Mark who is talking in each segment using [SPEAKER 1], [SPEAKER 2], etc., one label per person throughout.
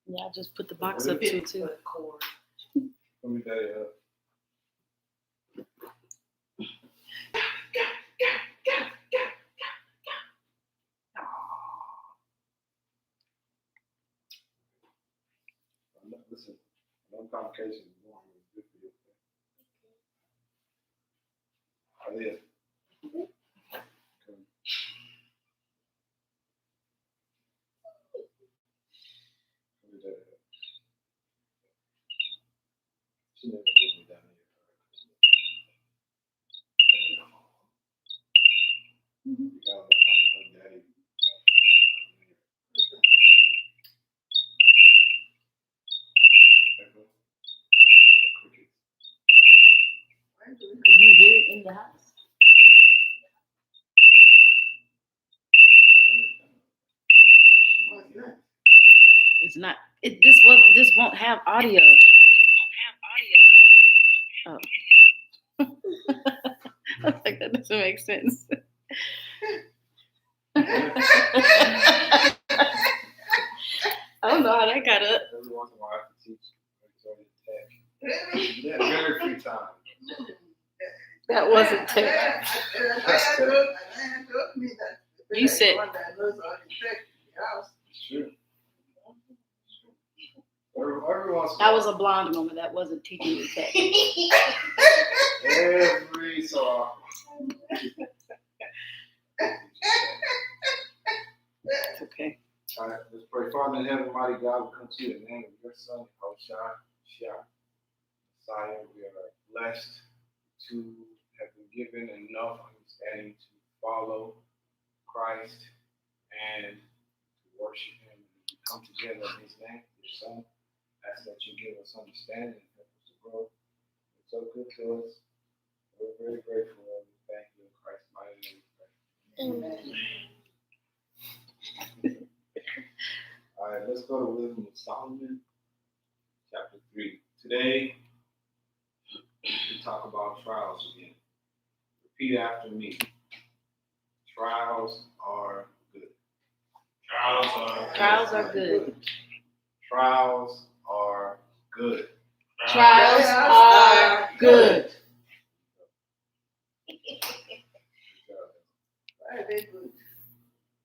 [SPEAKER 1] Yeah, I just put the box up too.
[SPEAKER 2] Let me tell you. Listen, no complications. Good for you. Aaliyah. She never put me down here. You gotta let her daddy.
[SPEAKER 1] Can you hear it in the house? It's not. This won't have audio. Oh. I was like, that doesn't make sense. I don't know how that got up.
[SPEAKER 2] Every once in a while, I have to teach. Yeah, very free time.
[SPEAKER 1] That wasn't tech. You said.
[SPEAKER 2] Sure. Every once in a
[SPEAKER 1] That
[SPEAKER 2] while.
[SPEAKER 1] was a blonde moment. That wasn't teaching you tech.
[SPEAKER 2] Every so often.
[SPEAKER 1] It's okay.
[SPEAKER 2] All right, let's pray. Father in heaven, mighty God, we come to you in the name of your Son, Hoshai, Messiah. We are blessed to have been given enough understanding to follow Christ and to worship Him. We come together in His name, your Son. Ask that you give us understanding and help us to grow. It's so good to us. We're very grateful and we thank you in Christ's mighty name. Amen. All right, let's go to Wisdom of Solomon, chapter 3. Today, we talk about trials again. Repeat after me. Trials are good.
[SPEAKER 1] Trials are good.
[SPEAKER 2] Trials are good.
[SPEAKER 1] Trials are good.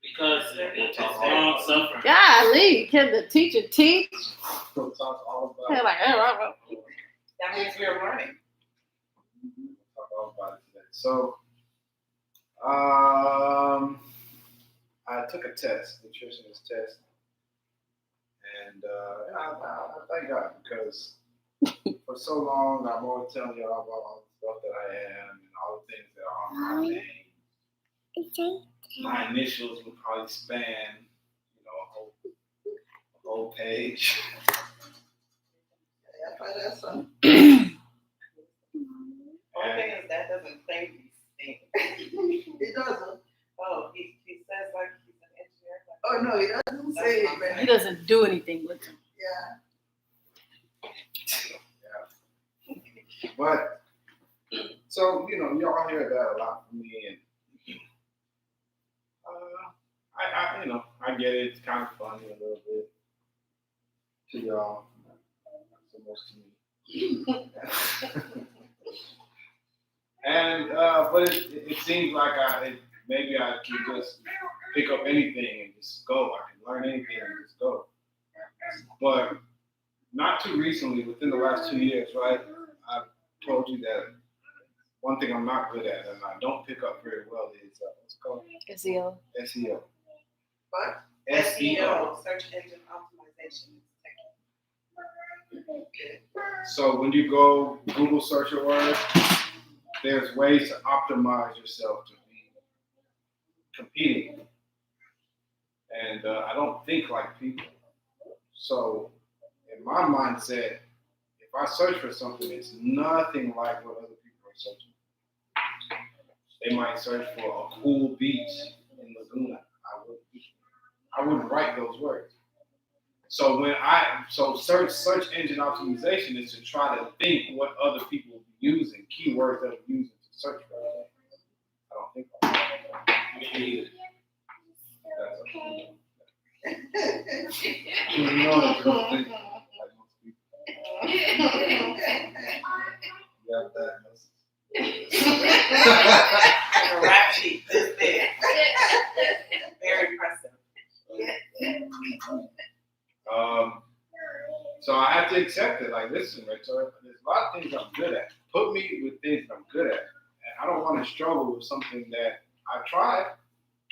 [SPEAKER 3] Because it's long suffering.
[SPEAKER 1] Golly, can the teacher teach?
[SPEAKER 2] We'll talk all about
[SPEAKER 1] They're like,
[SPEAKER 4] That means we're learning.
[SPEAKER 2] We'll talk all about it today. So, I took a test, nutritionist test, and I thank God because for so long I'm always telling y'all about all the stuff that I am and all the things that are on my name. My initials would probably span, a whole page.
[SPEAKER 4] Only thing is that doesn't claim these things.
[SPEAKER 5] It doesn't.
[SPEAKER 4] Oh, he says like he's an engineer.
[SPEAKER 5] Oh no, he doesn't say it, man.
[SPEAKER 1] he doesn't do anything with them.
[SPEAKER 5] Yeah.
[SPEAKER 2] But, so, y'all hear that a lot from me, and I get it. It's kind of funny a little bit to y'all, not so much to me. And, but it seems like maybe I can just pick up anything and just go. I can learn anything and just go. But not too recently, within the last 2 years, right, I've told you that one thing I'm not good at and I don't pick up very well is what's it called?
[SPEAKER 1] SEO.
[SPEAKER 2] SEO.
[SPEAKER 4] What?
[SPEAKER 2] SEO.
[SPEAKER 4] Search engine optimization.
[SPEAKER 2] So when you go Google search a word, there's ways to optimize yourself to be competing. And I don't think like people. So in my mindset, if I search for something, it's nothing like what other people are searching. They might search for a cool beach in Laguna. I wouldn't write those words. So search engine optimization is to try to think what other people will be using, keywords that are using to search for it. I don't think like that. Me either. You know that you don't think like most people. You have diagnosis.
[SPEAKER 4] And a rap sheet this big. Very impressive.
[SPEAKER 2] So I have to accept it. Like, listen, Rachel, there's a lot of things I'm good at. Put me with things I'm good at. And I don't want to struggle with something that I tried,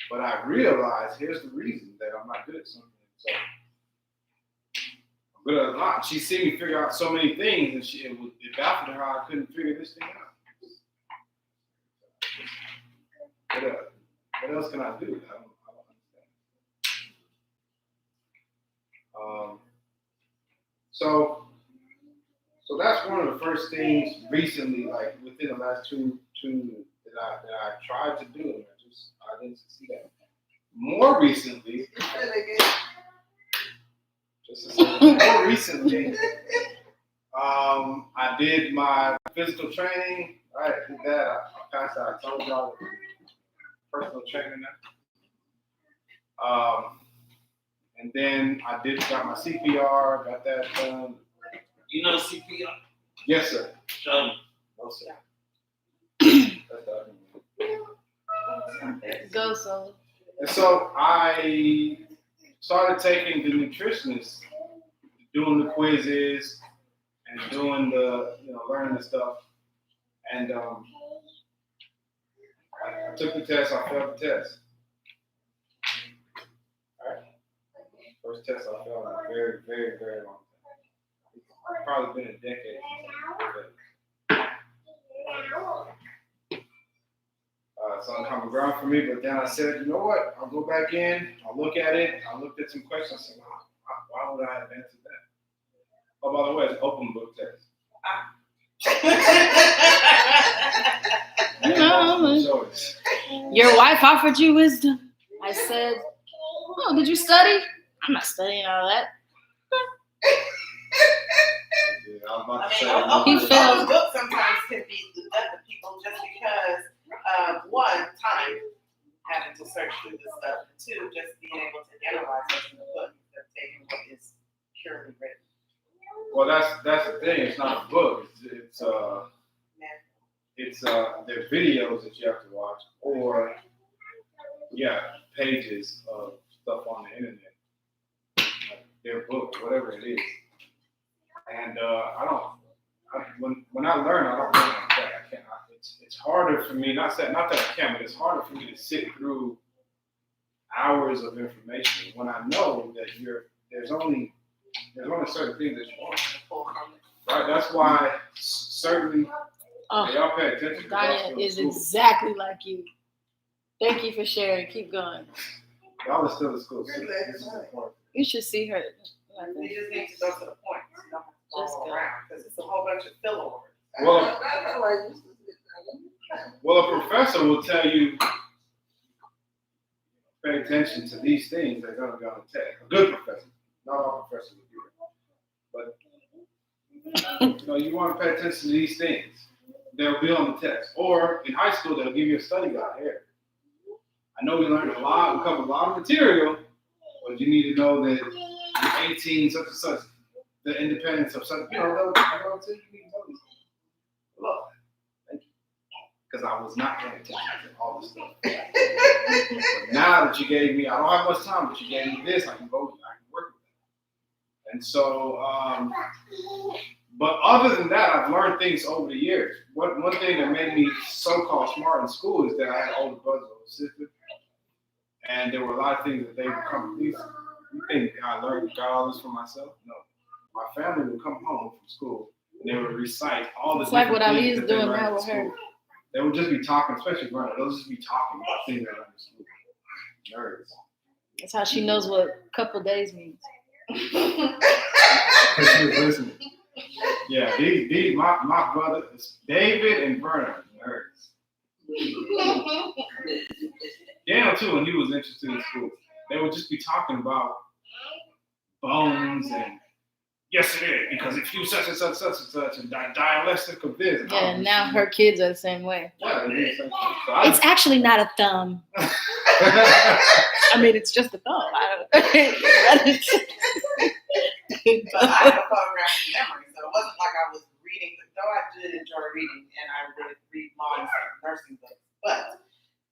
[SPEAKER 2] but I realize here's the reason that I'm not good at something. So I'm good at a lot. She's seen me figure out so many things, and it baffled her how I couldn't figure this thing out. What else can I do? I don't understand. So that's one of the first things recently, like within the last two that I tried to do, and I didn't succeed at. More recently, more recently, I did my physical training. Right, I did that. I passed out. I told y'all personal training now. And then I got my CPR, got that done.
[SPEAKER 3] You know CPR?
[SPEAKER 2] Yes, sir.
[SPEAKER 3] Show me.
[SPEAKER 2] No, sir. That's the other one.
[SPEAKER 1] Go, so.
[SPEAKER 2] And so I started taking the nutritionist, doing the quizzes and doing the, learning the stuff. And I took the test, I failed the test. All right. First test I failed in a very, very, very long time. It's probably been a decade since I failed. It's uncommon ground for me, but then I said, you know what? I'll go back in, I'll look at it. I looked at some questions, I said, why would I have answered that? Oh, by the way, it's an open book test.
[SPEAKER 1] No. Your wife offered you wisdom. I said, oh, did you study? I'm not studying all that.
[SPEAKER 2] Yeah, I was about to
[SPEAKER 4] I
[SPEAKER 2] say,
[SPEAKER 4] mean,
[SPEAKER 1] He failed.
[SPEAKER 4] open book sometimes can be deductive to people just because one, time, having to search through this stuff, and two, just being able to analyze what's in the book instead of taking what is purely written.
[SPEAKER 2] well, that's the thing. It's not a book. It's they're videos that you have to watch, or pages of stuff on the internet, like their book, whatever it is. And when I learn, I don't learn like that. I can't. It's harder for me. Not that I can't, but it's harder for me to sit through hours of information when I know that there's only certain things that you want. Right. That's why certain. Y'all pay attention.
[SPEAKER 1] Diane is exactly like you. Thank you for sharing. Keep going.
[SPEAKER 2] Y'all are still in school. So this is important.
[SPEAKER 1] You should see her.
[SPEAKER 4] You just need to go to the point. You don't have to
[SPEAKER 1] Just
[SPEAKER 4] follow
[SPEAKER 1] go.
[SPEAKER 4] around because it's a whole bunch of filler words.
[SPEAKER 2] Well, a professor will tell you, pay attention to these things that are going to be on the test. A good professor. Not all professors will do that. But, you want to pay attention to these things. They'll be on the test. Or in high school, they'll give you a study guide here. I know we learned we covered a lot of material, but you need to know that 18, such and such, the independence of such, they'll tell you you need to know these things. Love that. Thank you. Because I was not paying attention to all this stuff. But now that you gave me, I don't have much time, but you gave me this, I can work with it. And so, but other than that, I've learned things over the years. One thing that made me so-called smart in school is that I had older brothers and older sisters. And there were a lot of things that they would come. You think I got all this for myself? No. My family would come home from school and they would recite all the
[SPEAKER 1] It's like what
[SPEAKER 2] things
[SPEAKER 1] Ali is
[SPEAKER 2] that they
[SPEAKER 1] doing
[SPEAKER 2] learned
[SPEAKER 1] now
[SPEAKER 2] in
[SPEAKER 1] with her.
[SPEAKER 2] school. They would just be talking, especially Verna. They'll just be talking about things they learned in school. Nerds.
[SPEAKER 1] That's how she knows what a couple days means.
[SPEAKER 2] She was listening. Yeah, these my brothers, David and Verna, nerds. Daniel too, when he was interested in school, they would just be talking about bones and yes it is, because if you such and such and such and dialectic of this.
[SPEAKER 1] Yeah, and now her kids are the same way.
[SPEAKER 2] Yeah, they do the same thing. So
[SPEAKER 1] It's actually not a thumb. I mean, it's just a thumb.
[SPEAKER 4] But I have a photographic memory, so it wasn't like I was reading, though I did enjoy reading, and I would read long nursing books. But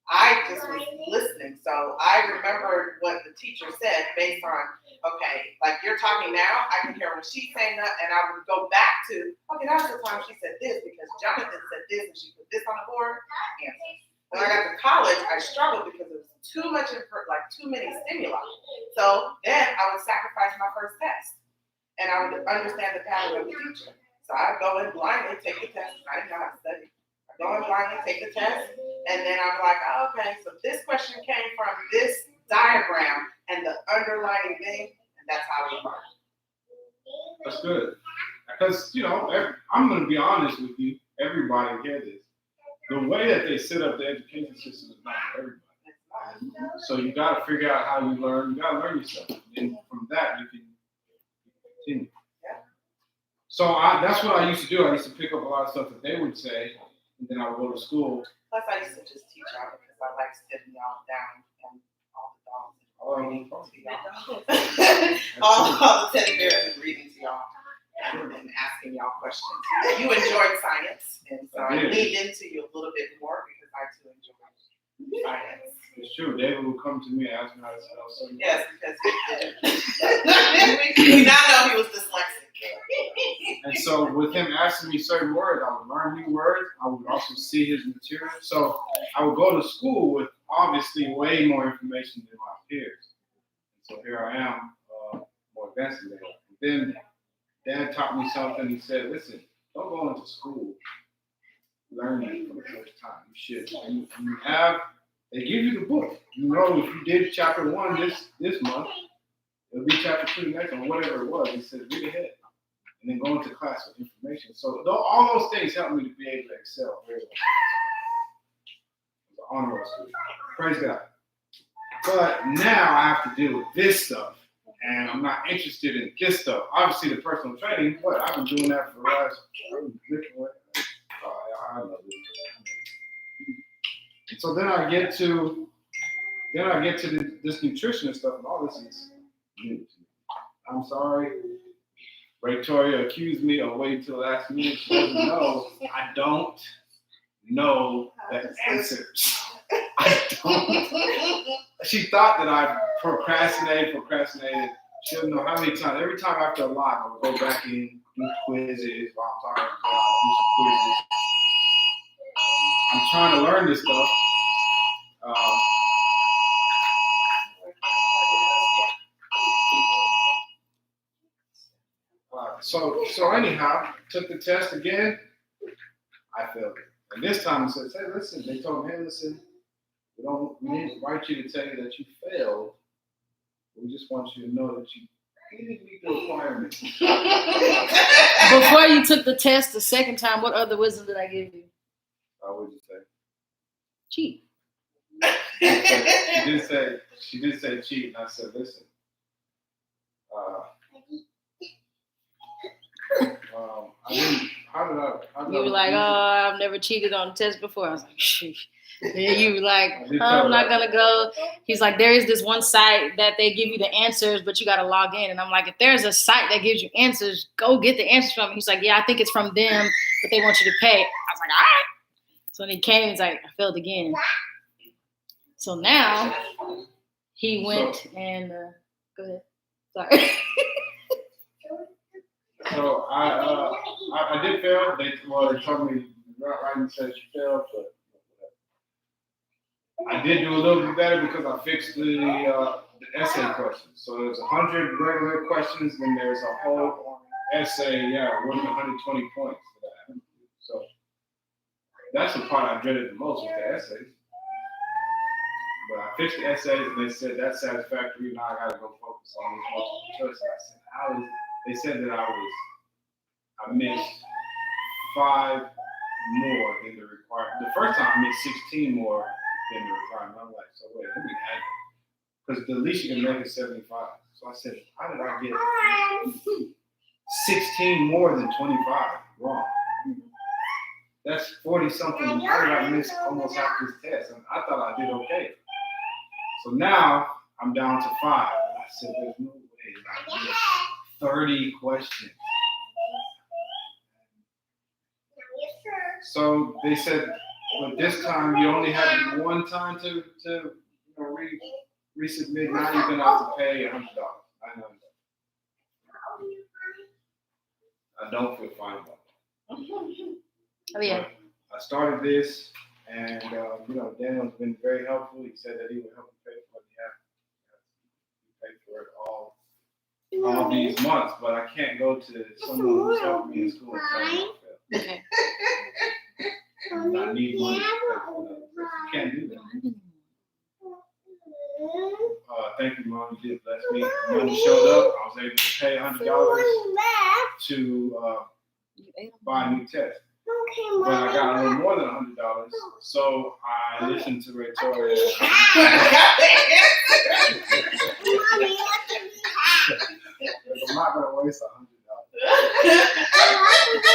[SPEAKER 4] I just was listening, so I remembered what the teacher said based on, okay, like you're talking now, I can hear when she's saying that, and I would go back to, okay, that was the time she said this, because Jonathan said this, and she put this on the board, answer. When I got to college, I struggled because it was too much, too many stimuli. So then I would sacrifice my first test, and I would understand the pattern of the teacher. So I'd go in blindly, take the test, I didn't know how to study. Go in blindly, take the test, and then I'm like, oh, okay, so this question came from this diagram and the underlying thing, and that's how we learn.
[SPEAKER 2] That's good. Because, I'm going to be honest with you, everybody hear this. The way that they set up the education system is not for everybody. So you got to figure out how you learn. You got to learn yourself. And from that, you can continue. So that's what I used to do. I used to pick up a lot of stuff that they would say, and then I would go to school.
[SPEAKER 4] Plus, I used to just teach y'all because I like sitting y'all down and all the dogs and reading to y'all. all the teddy bears and reading to y'all and asking y'all questions. You enjoyed science, and so I leaned into you a little bit more because I too enjoyed science.
[SPEAKER 2] It's true. David would come to me and ask me how to spell something.
[SPEAKER 4] Yes, because we now know he was dyslexic.
[SPEAKER 2] And so with him asking me certain words, I would learn new words. I would also see his material. So I would go to school with obviously way more information than my peers. And so here I am, more advanced than they are. Then Dad taught me something. He said, listen, don't go into school learning for the first time. You should. They give you the book. If you did chapter 1 this month, it'll be chapter 2 next one, whatever it was. He said, read ahead. And then go into class with information. So all those things helped me to be able to excel very well. It was an honor roll student. Praise God. But now I have to deal with this stuff, and I'm not interested in this stuff. Obviously, the personal training, I've been doing that for the last. I love it. And so then I get to this nutrition stuff, and all this is new to me. I'm sorry. Victoria accused me of waiting till the last minute. She doesn't know. I don't know the answers. I don't. She thought that I procrastinated. She doesn't know how many times. Every time after a lot, I would go back in, do quizzes while I'm talking about, do some quizzes. I'm trying to learn this stuff. So anyhow, took the test again. I failed it. And this time I said, hey, listen, they told me, hey, listen, we didn't write you to tell you that you failed. We just want you to know that you didn't meet the requirements.
[SPEAKER 1] Before you took the test the second time, what other wisdom did I give you?
[SPEAKER 2] What would you say?
[SPEAKER 1] Cheat.
[SPEAKER 2] She did say cheat, and I said, listen.
[SPEAKER 1] You were like, oh, I've never cheated on a test before. I was like, shh. And you were like, oh, I'm not going to go. He's like, there is this one site that they give you the answers, but you got to log in. And I'm like, if there's a site that gives you answers, go get the answers from it. He's like, yeah, I think it's from them, but they want you to pay. I was like, all right. So when he came, he's like, I failed again. So now he went and, go ahead. Sorry.
[SPEAKER 2] So I did fail. They told me right and said she failed, but I did do a little bit better because I fixed the essay questions. So there's 100 regular questions, then there's a whole essay, worth 120 points for that. So that's the part I dreaded the most was the essays. But I fixed the essays, and they said that's satisfactory. Now I got to go focus on this multiple choice. And I said, they said that I missed 5 more than the requirement. The first time I missed 16 more than the requirement. I'm like, so wait, let me add it. Because the least you can make is 75. So I said, how did I get 16 more than 25 wrong? That's 40 something. How did I miss almost half this test? And I thought I did okay. So now I'm down to 5. And I said, there's no way I missed 30 questions. So they said, but this time you only have one time to resubmit. Now you're gonna have to pay $100. I know. I don't feel fine about that.
[SPEAKER 1] Oh yeah.
[SPEAKER 2] But I started this, and Daniel's been very helpful. He said that he would help me pay for what he had to pay for it all these months. But I can't go to someone who's helped me in school and tell me I failed.
[SPEAKER 1] Okay.
[SPEAKER 2] I need money to pay for that. You can't do that. Thank you, Mom. You did bless me. Money showed up. I was able to pay $100 to buy a new test. But I got a little more than $100, so I listened to Victoria. I'm not gonna waste $100.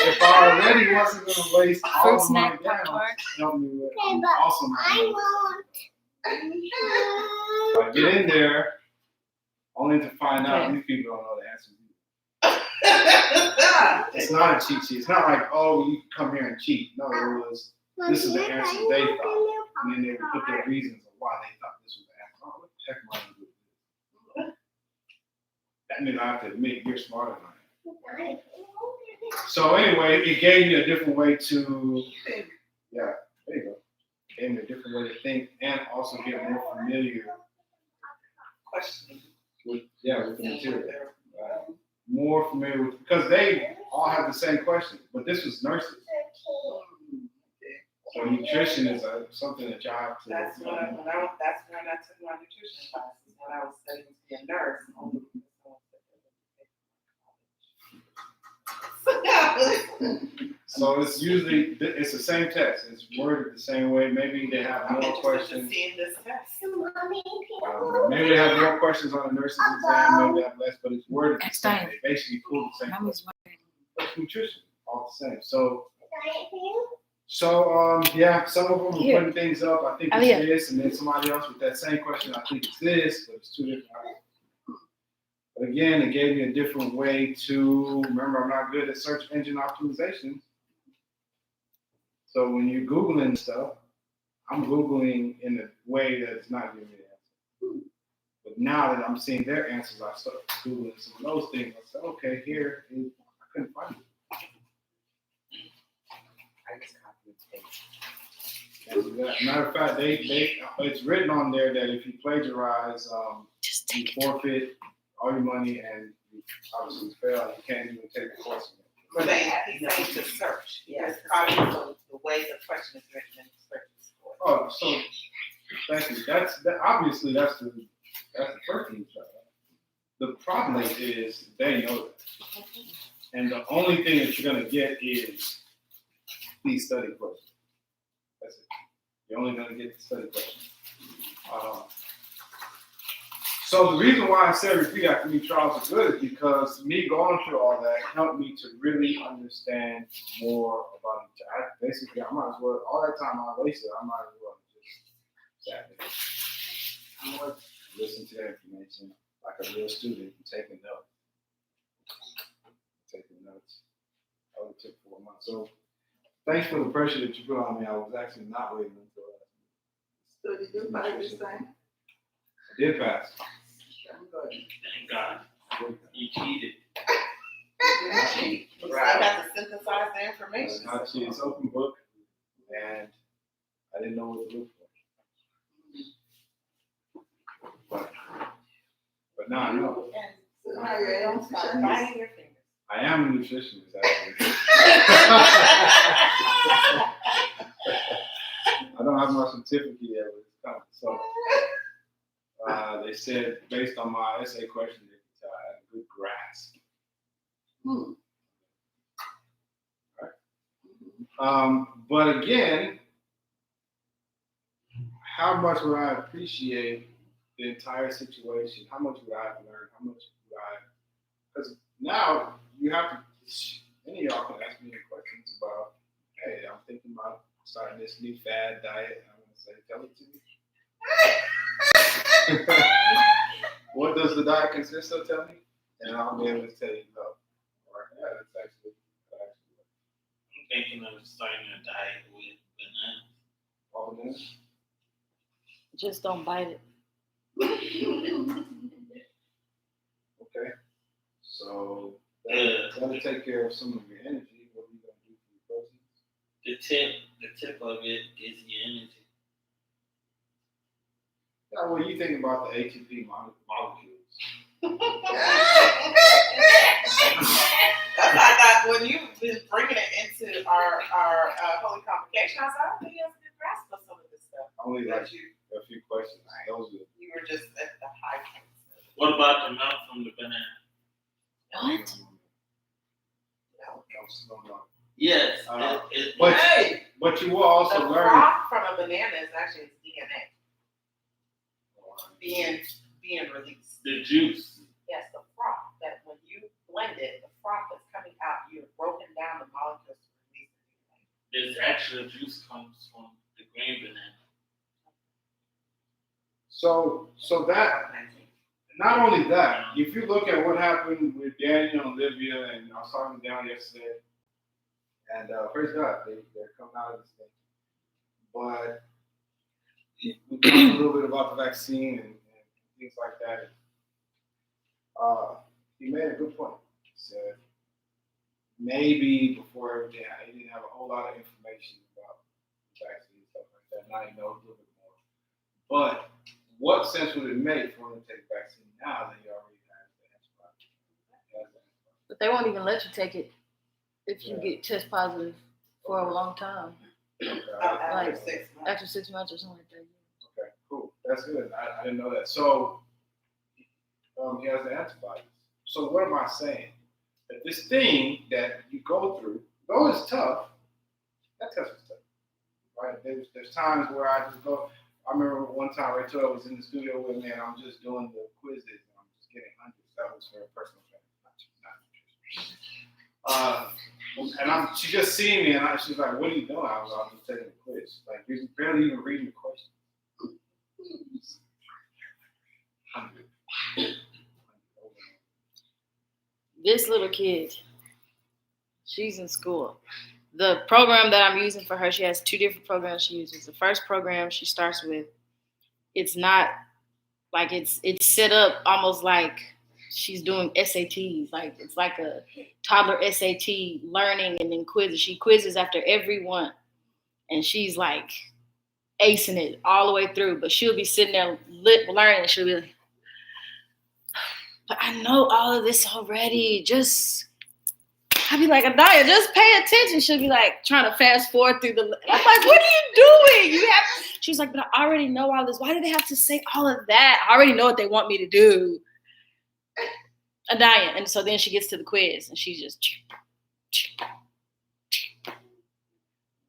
[SPEAKER 2] If I already wasn't gonna waste all
[SPEAKER 1] Fruit
[SPEAKER 2] of my
[SPEAKER 1] snack,
[SPEAKER 2] down,
[SPEAKER 1] Pop-Tart.
[SPEAKER 2] help me with also my I get in there, only to find out these people don't know the answer. It's not a cheat sheet. It's not like, oh, you can come here and cheat. No, it was, this is the answer they thought. And then they would put their reasons of why they thought this was the answer. Oh, what the heck am I going to do with this? That means I have to admit you're smarter than I am. So anyway, it gave me a different way to, there you go. It gave me a different way to think and also get more familiar
[SPEAKER 4] Questioning.
[SPEAKER 2] with the material. More familiar with, because they all have the same question, but this was nurses. So nutrition is something that y'all have to.
[SPEAKER 4] That's when I took my nutrition classes when I was studying to be a nurse.
[SPEAKER 2] So it's usually it's the same test. It's worded the same way. Maybe they have
[SPEAKER 4] I'm
[SPEAKER 2] more
[SPEAKER 4] interested
[SPEAKER 2] questions.
[SPEAKER 4] in seeing this test.
[SPEAKER 2] Maybe they have more questions on the nurse's exam. Maybe they have less, but it's worded the same. They basically pull the same question. It's nutrition, all the same. So some of them are putting things up. I think it's this, and then somebody else with that same question. I think it's this, but it's two different. But again, it gave me a different way to remember. I'm not good at search engine optimization. So when you're Googling stuff, I'm Googling in a way that's not giving me the answer. But now that I'm seeing their answers, I start Googling some of those things. I said, okay, here, I couldn't find it.
[SPEAKER 4] I just copy and paste.
[SPEAKER 2] Matter of fact, it's written on there that if you plagiarize, you forfeit all your money and you obviously fail. You can't even take the course.
[SPEAKER 4] But he's saying to search. Yes, probably the way the question is written and searches for it.
[SPEAKER 2] Oh, so thank you. Obviously that's the first thing you try. The problem is they know that, and the only thing that you're gonna get is these study questions. That's it. You're only gonna get the study questions. So the reason why I said repeat after me, Charles, is good, is because me going through all that helped me to really understand more about each other. Basically, I might as well, all that time I wasted, I might as well just sat there. Listen to that information like a real student taking notes. I would took 4 months. So thanks for the pressure that you put on me. I was actually not waiting until that.
[SPEAKER 5] So did you find this thing?
[SPEAKER 2] I did pass.
[SPEAKER 3] Thank God. You cheated.
[SPEAKER 4] So I got to synthesize the information.
[SPEAKER 2] It's open book, and I didn't know what to look for. But now I know.
[SPEAKER 5] So now you're a nutritionist.
[SPEAKER 2] I am a nutritionist, actually. I don't have my certificate yet, but it's coming. So they said, based on my essay question, they could tell I had a good grasp. Right. But again, how much would I appreciate the entire situation? How much would I have learned? How much would I? Because now you have to. Any of y'all can ask me questions about. Hey, I'm thinking about starting this new fad diet. And I'm gonna say, tell it to me. What does the diet consist of? Tell me. and I'll be able to tell you no. Right? Yeah, that's actually.
[SPEAKER 3] I'm thinking of starting a diet with bananas.
[SPEAKER 2] All of this.
[SPEAKER 1] Just don't bite it.
[SPEAKER 2] Okay. So
[SPEAKER 3] Yeah.
[SPEAKER 2] that'll take care of some of your energy. What are you gonna do for your proteins?
[SPEAKER 3] The tip of it gives you energy.
[SPEAKER 2] Now, what do you think about the ATP molecules?
[SPEAKER 4] That's why I thought when you've been bringing it into our holy convocation, I was like, oh, he has a good grasp of some of this stuff.
[SPEAKER 2] Only like
[SPEAKER 4] But you
[SPEAKER 2] a few questions. Those are.
[SPEAKER 4] were just at the high point.
[SPEAKER 3] What about the milk from the banana?
[SPEAKER 1] What?
[SPEAKER 2] No.
[SPEAKER 3] Yes.
[SPEAKER 2] But
[SPEAKER 4] Hey,
[SPEAKER 2] but you will also
[SPEAKER 4] the
[SPEAKER 2] learn.
[SPEAKER 4] froth from a banana is actually its DNA being released.
[SPEAKER 3] the juice.
[SPEAKER 4] Yes, the froth that when you blend it, the froth that's coming out, you've broken down the molecules to release the DNA.
[SPEAKER 3] This actual juice comes from the green banana.
[SPEAKER 2] So that not only that, if you look at what happened with Daniel and Olivia, and I was talking to Daniel yesterday, and praise God, they're coming out of this thing. But we talked a little bit about the vaccine and things like that. He made a good point. He said maybe before everything, he didn't have a whole lot of information about the vaccine and stuff like that. Now he knows a little bit more. But what sense would it make for him to take the vaccine now that he already has the antibody?
[SPEAKER 1] But they won't even let you take it if you get test positive for a long time.
[SPEAKER 4] After
[SPEAKER 1] Like,
[SPEAKER 4] 6 months.
[SPEAKER 1] After 6 months or something like that.
[SPEAKER 2] Okay, cool. That's good. I didn't know that. So he has the antibodies. So what am I saying? That this thing that you go through, though it's tough, that test is tough. Right? There's times where I just go. I remember one time Rachel was in the studio with me, and I'm just doing the quizzes, and I'm just getting hundreds. That was for a personal training, and she just seen me, and she's like, "What are you doing?" I was just taking a quiz. Like you're barely even reading the question.
[SPEAKER 1] This little kid, she's in school. The program that I'm using for her, she has 2 different programs she uses. The first program she starts with, it's not like it's set up almost like she's doing SATs. Like it's like a toddler SAT learning and then quizzes. She quizzes after every one. And she's like acing it all the way through. But she'll be sitting there learning and she'll be like, but I know all of this already. I'd be like, Adaya, just pay attention. She'll be like trying to fast forward through the. I'm like, what are you doing? She's like, but I already know all this. Why do they have to say all of that? I already know what they want me to do. Adaya. And so then she gets to the quiz and she's just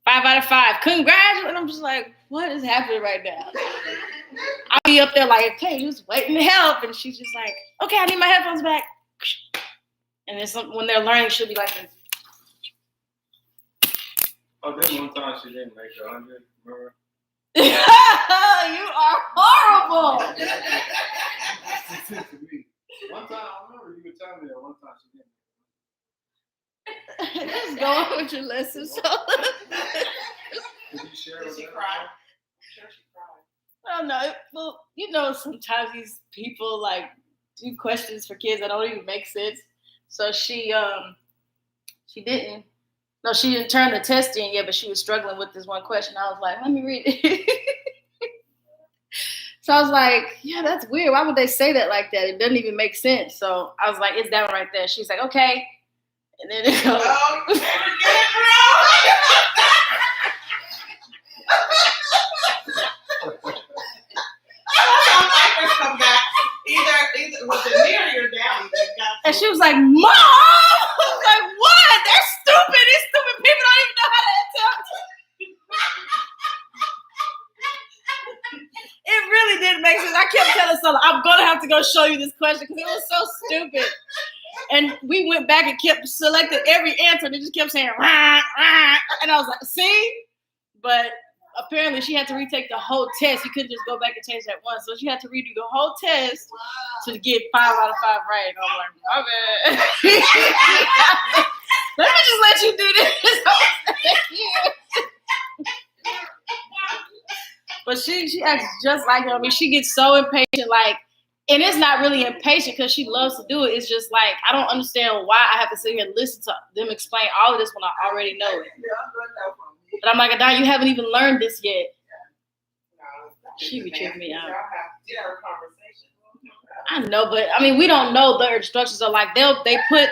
[SPEAKER 1] 5 out of 5. Congratulations. And I'm just like, what is happening right now? I'll be up there like, okay, just waiting to help. And she's just like, okay, I need my headphones back. And then when they're learning, she'll be like this.
[SPEAKER 2] Oh, then one time she didn't make 100. Remember?
[SPEAKER 1] You are horrible.
[SPEAKER 2] One time, I remember you were telling me that one time she didn't.
[SPEAKER 1] Just go on with your lesson. So.
[SPEAKER 2] Did you share
[SPEAKER 4] Did
[SPEAKER 2] with
[SPEAKER 4] she
[SPEAKER 2] her?
[SPEAKER 4] cry? I'm sure she cried.
[SPEAKER 1] I don't know. Well, you know, sometimes these people like do questions for kids that don't even make sense. So she didn't. No, she didn't turn the test in yet, but she was struggling with this one question. I was like, let me read it. So I was like, yeah, that's weird. Why would they say that like that? It doesn't even make sense. So I was like, it's that one right there. She's like, okay. And then it goes.
[SPEAKER 4] Oh, you better get it wrong. Come back. Either with the near or your daddy that got.
[SPEAKER 1] And she was like, Mom! I was like, what? They're stupid. These stupid people don't even know how to attempt. It really didn't make sense. I kept telling Sola, I'm going to have to go show you this question because it was so stupid. And we went back and kept selecting every answer and it just kept saying, rah, rah. And I was like, see? But apparently she had to retake the whole test. You couldn't just go back and change that one. So she had to redo the whole test to get 5 out of 5 right. I'm like, my bad. Let me just let you do this. But she acts just like her. I mean, she gets so impatient, like, and it's not really impatient because she loves to do it. It's just like, I don't understand why I have to sit here and listen to them explain all of this when I already know it. But I'm like, Adon, you haven't even learned this yet. She be tripping me out. I know, but I mean, we don't know the instructions are like they put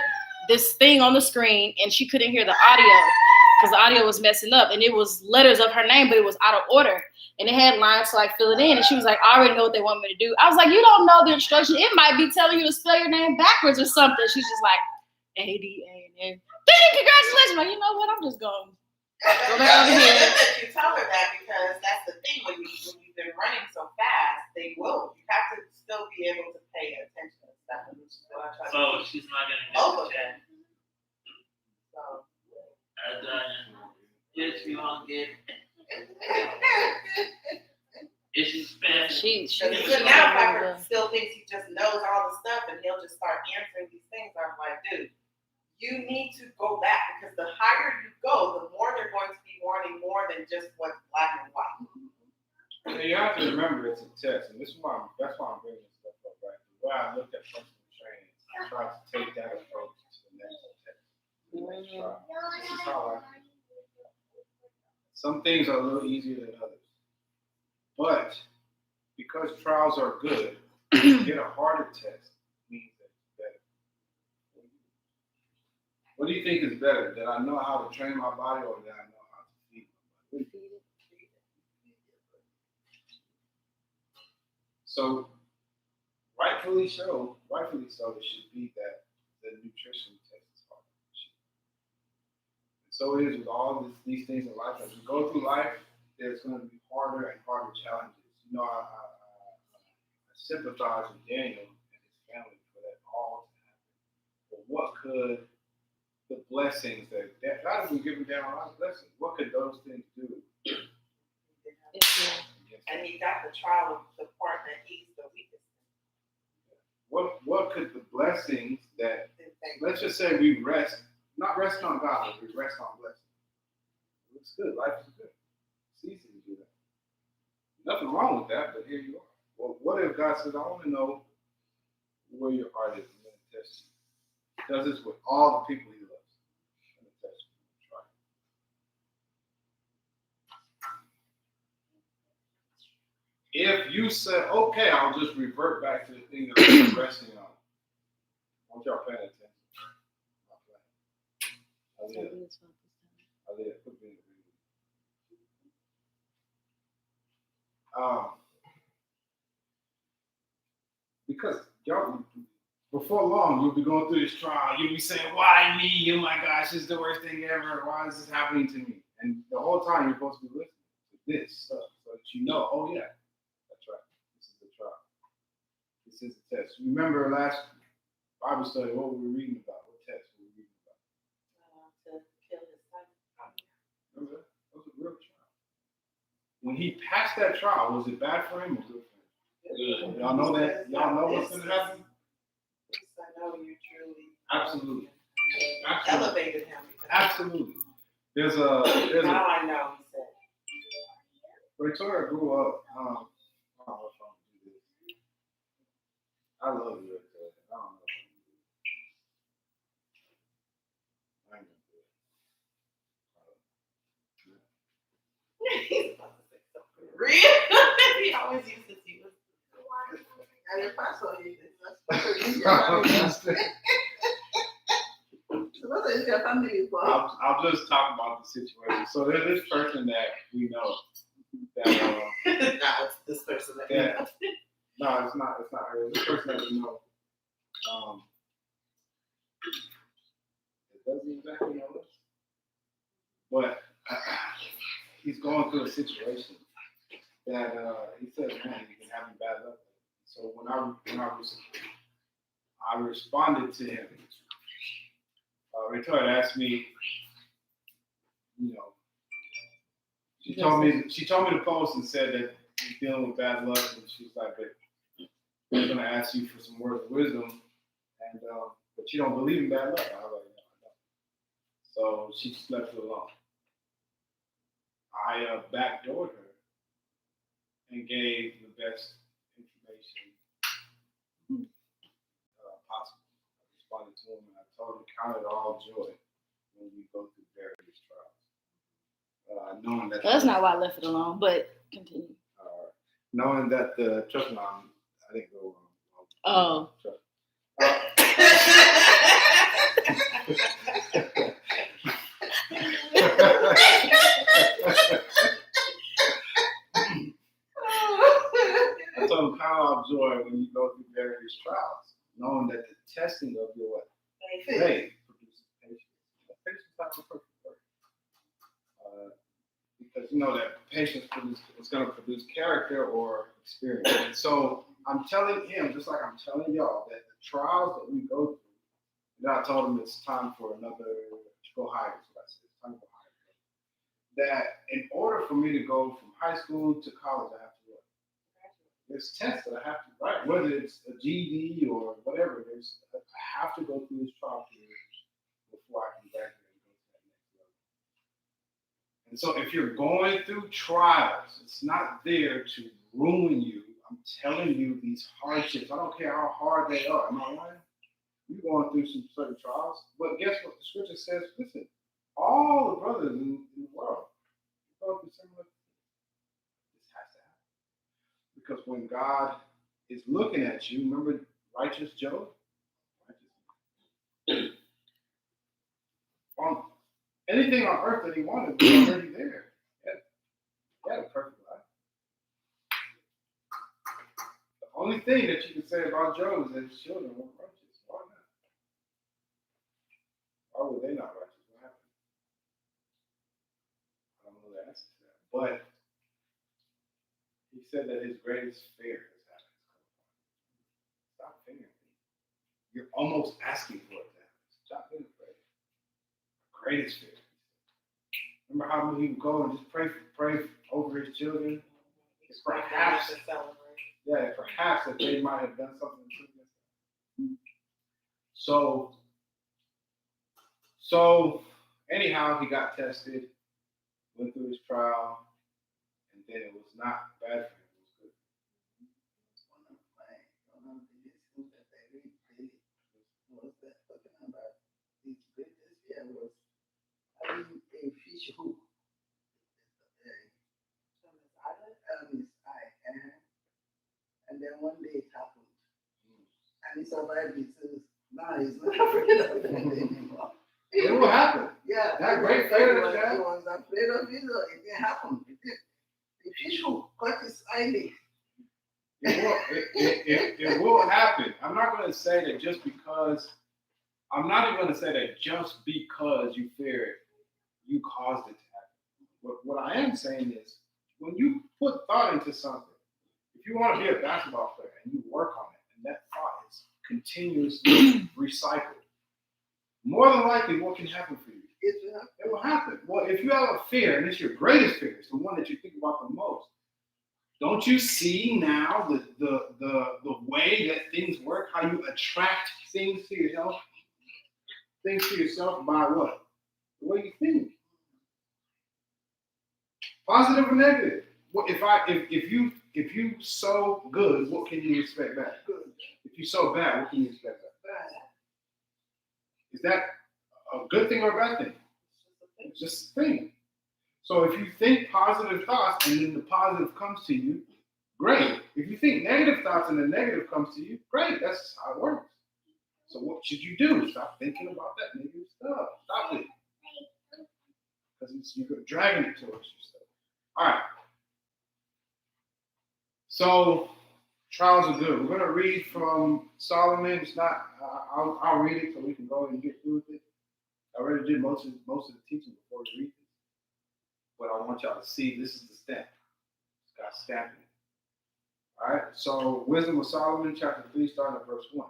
[SPEAKER 1] this thing on the screen and she couldn't hear the audio because the audio was messing up and it was letters of her name, but it was out of order. And it had lines to like fill it in. And she was like, I already know what they want me to do. I was like, you don't know the instruction. It might be telling you to spell your name backwards or something. She's just like, A-D-A-N. Congratulations. Like, you know what? I'm just going. Go back over here.
[SPEAKER 4] You tell her that because that's the thing. When you've been running so fast, they will. You have to still be able to pay attention to stuff. Which is what I try to
[SPEAKER 3] So
[SPEAKER 4] do.
[SPEAKER 3] she's not gonna
[SPEAKER 4] Both of
[SPEAKER 3] get the chat.
[SPEAKER 4] them. So.
[SPEAKER 3] Yes, we won't get. Is she Spanish?
[SPEAKER 4] So now Pepper still thinks he just knows all the stuff and he'll just start answering these things. I'm like, dude, you need to go back because the higher you go, the more they're going to be wanting more than just what's black and white.
[SPEAKER 2] And you have to remember it's a test, and that's why I'm bringing this stuff up, right? The way I looked at personal training, I tried to take that approach to the next test. This is how I think. Some things are a little easier than others. But because trials are good, to get a harder test means that it's better. What do you think is better? That I know how to train my body or that I know how to feed my body? So rightfully so, it should be that the nutrition test is hard. And so it is with all these things in life. As we go through life, there's going to be harder and harder challenges. You know, I sympathize with Daniel and his family for that all to happen. But what could the blessings that God has been giving down a lot of blessings, what could those things do?
[SPEAKER 4] And he got the trial of the part that he's the weakest.
[SPEAKER 2] What could the blessings that, let's just say we not rest on God, but we rest on blessings. It's good, life is good. It's easy to do that. Nothing wrong with that, but here you are. Well, what if God says, I want to know where your heart is? I'm going to test you. He does this with all the people he loves. I'm going to test you. Try it. If you said, okay, I'll just revert back to the thing that I'm resting on. I want y'all paying attention. I live. Put me in the because y'all, before long, you'll be going through this trial. You'll be saying, why me? Oh my gosh, this is the worst thing ever. Why is this happening to me? And the whole time you're supposed to be listening to this stuff so that you know, oh yeah, that's right. This is the trial. This is the test. Remember last Bible study, what were we reading about? What text were we reading about?
[SPEAKER 4] To kill his son.
[SPEAKER 2] Remember that? That was a real trial. When he passed that trial, was it bad for him or good for him?
[SPEAKER 3] Good.
[SPEAKER 2] Y'all know that? Y'all know what's going to happen?
[SPEAKER 4] I know you truly
[SPEAKER 2] Absolutely.
[SPEAKER 4] elevated him.
[SPEAKER 2] Absolutely. There's a
[SPEAKER 4] Now I know, he said.
[SPEAKER 2] Victoria grew up. I don't know if I'm gonna do this. I love you, Victoria. I don't know. I ain't gonna do it.
[SPEAKER 4] He's about to say something real. He always uses you.
[SPEAKER 5] And if I saw you, I'll
[SPEAKER 2] I'll just talk about the situation. So there's this person that we know that
[SPEAKER 4] No, it's this person that
[SPEAKER 2] yeah. No, it's not her. This person that we know. It doesn't exactly know us. But he's going through a situation that he says, man, you can have bad luck. So when I responded to him, Victoria asked me, you know, She told me to post and said that she's dealing with bad luck, and she's like, but I'm gonna ask you for some words of wisdom, and but you don't believe in bad luck. I was like, no, I don't. So she just left it alone. I backdoored her and gave the best information possible. I responded to him and I told him, count it all joy when you go through various trials. Knowing that
[SPEAKER 1] That's not why I left it alone, but continue.
[SPEAKER 2] knowing that the trust me, I didn't go wrong.
[SPEAKER 1] Oh. I told him, count out joy when you go through various trials, knowing that the testing of your what? Faith produces patience. Patience is not the perfect word. Because you know that patience is going to produce character or experience. And so I'm telling him, just like I'm telling y'all, that the trials that we go through, and I told him it's time for another to go higher. That's what I said. It's time to go higher. That in order for me to go from high school to college, I have to what? There's tests that I have to write, whether it's a GED or whatever it is. I have to go through this trial period before I can graduate and go to that next level. And so if you're going through trials, it's not there to ruin you. I'm telling you these hardships. I don't care how hard they are. Am I lying? You're going through some certain trials. But guess what? The scripture says, listen, all the brothers in the world go through similar things. This has to happen. Because when God is looking at you, remember righteous Job? Anything on earth that he wanted was already there. He had a perfect life. The only thing that you can say about Job is that his children weren't righteous. Why not? Why were they not righteous? What happened? I don't know the answer to that. But he said that his greatest fear has happened. Stop fearing me. You're almost asking for it to happen. Stop being afraid. Greatest fear. Remember how he would go and just pray over his children? It's perhaps that they might have done something to him. So anyhow, he got tested, went through his trial, and then it was not bad for him. It was good.
[SPEAKER 5] One of the things that I really did was that talking about his greatest fear was having a fish hook on his eye. And then one day it happened. And he survived it. So now he's not afraid of it anymore.
[SPEAKER 2] It will happen.
[SPEAKER 5] Yeah,
[SPEAKER 2] That great fear that you
[SPEAKER 5] he
[SPEAKER 2] had.
[SPEAKER 5] was afraid of it, so it didn't happen. The fish hook caught his eyelid.
[SPEAKER 2] It will happen. I'm not going to say that just because. I'm not even going to say that just because you fear it, you caused it to happen. What I am saying is, when you put thought into something, if you want to be a basketball player and you work on it, and that thought is continuously recycled, more than likely, what can happen for you? It will happen. Well, if you have a fear, and it's your greatest fear, it's the one that you think about the most, don't you see now the way that things work, how you attract things to yourself? Things to yourself by what? The way you think. Positive or negative? What if you sow good, what can you expect back?
[SPEAKER 5] Good.
[SPEAKER 2] If you sow bad, what can you expect back? Is that a good thing or a bad thing? It's just a thing. So if you think positive thoughts and then the positive comes to you, great. If you think negative thoughts and the negative comes to you, great. That's how it works. So what should you do? Stop thinking about that negative stuff. Stop it. Because you're dragging it towards yourself. All right. So trials are good. We're going to read from Solomon. It's not. I'll read it so we can go and get through with it. I already did most of the teaching before we read this, but I want y'all to see this is the stamp. It's got stamping it. All right. So Wisdom of Solomon, chapter 3, starting at verse 1.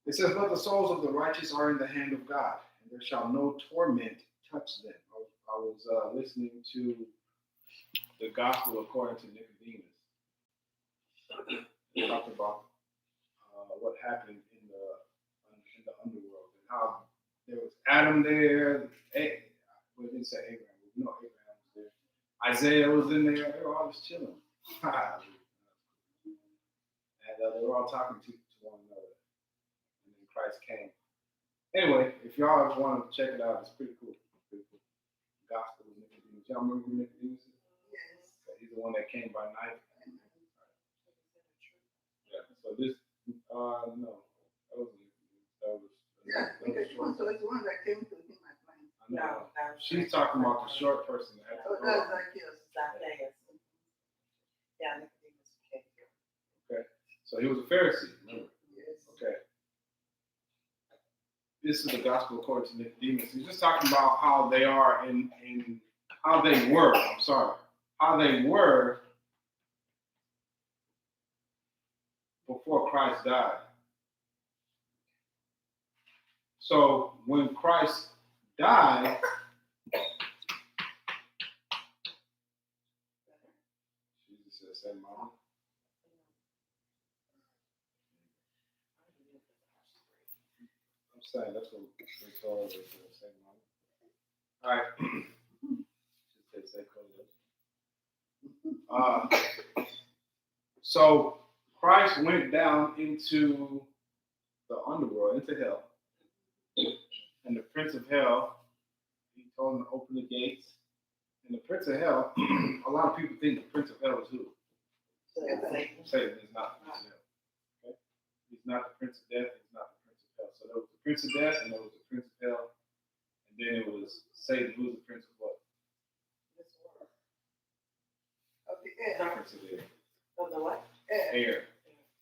[SPEAKER 2] It says, "But the souls of the righteous are in the hand of God, and there shall no torment touch them." I was listening to the Gospel according to Nicodemus. He talked about what happened in the underworld and how there was Adam there. We didn't say Abraham. We know Abraham was there. Isaiah was in there. They were all just chilling. And they were all talking to one another. And then Christ came. Anyway, if y'all want to check it out, it's pretty cool. Pretty cool. Gospel of Nicodemus. Y'all remember who Nicodemus is?
[SPEAKER 5] Yes.
[SPEAKER 2] He's the one that came by night. Yeah. So this, no, that wasn't Nicodemus. That was.
[SPEAKER 5] Yeah, because she was the one that came to him at night.
[SPEAKER 2] I know. She's talking about the short person that had
[SPEAKER 5] So
[SPEAKER 2] to
[SPEAKER 5] that's
[SPEAKER 2] go.
[SPEAKER 5] Zacchaeus.
[SPEAKER 4] Zacchaeus. Yeah, Nicodemus came here.
[SPEAKER 2] Okay. So he was a Pharisee, remember?
[SPEAKER 5] Yes.
[SPEAKER 2] Okay. This is the gospel according to Nicodemus. He's just talking about how they are in how they were, how they were before Christ died. So when Christ died, Jesus said, "Say, Mama." I'm saying that's what they told us. They said, "Say, Mama." All right. Should say, so Christ went down into the underworld, into hell. And the prince of hell, he told him to open the gates. And the prince of hell, a lot of people think the prince of hell is who? Satan is not the prince of hell. Okay? He's not the prince of death, he's not the prince of hell. So there was the prince of death, and there was the prince of hell. And then it was Satan, who was the prince of what?
[SPEAKER 5] Of the air.
[SPEAKER 2] Prince of the air.
[SPEAKER 4] Of the what?
[SPEAKER 2] Air.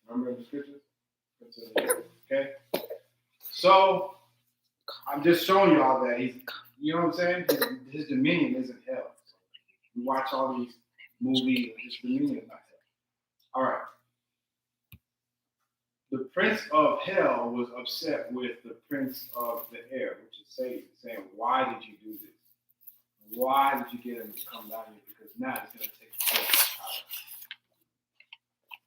[SPEAKER 2] Remember in the scriptures? Prince of the air. Okay? So, I'm just showing you all that. He's, you know what I'm saying? His dominion isn't hell. You watch all these movies, his dominion is not hell. All right. The prince of hell was upset with the prince of the air, which is Satan, saying, "Why did you do this? Why did you get him to come down here? Because now he's going to take the power.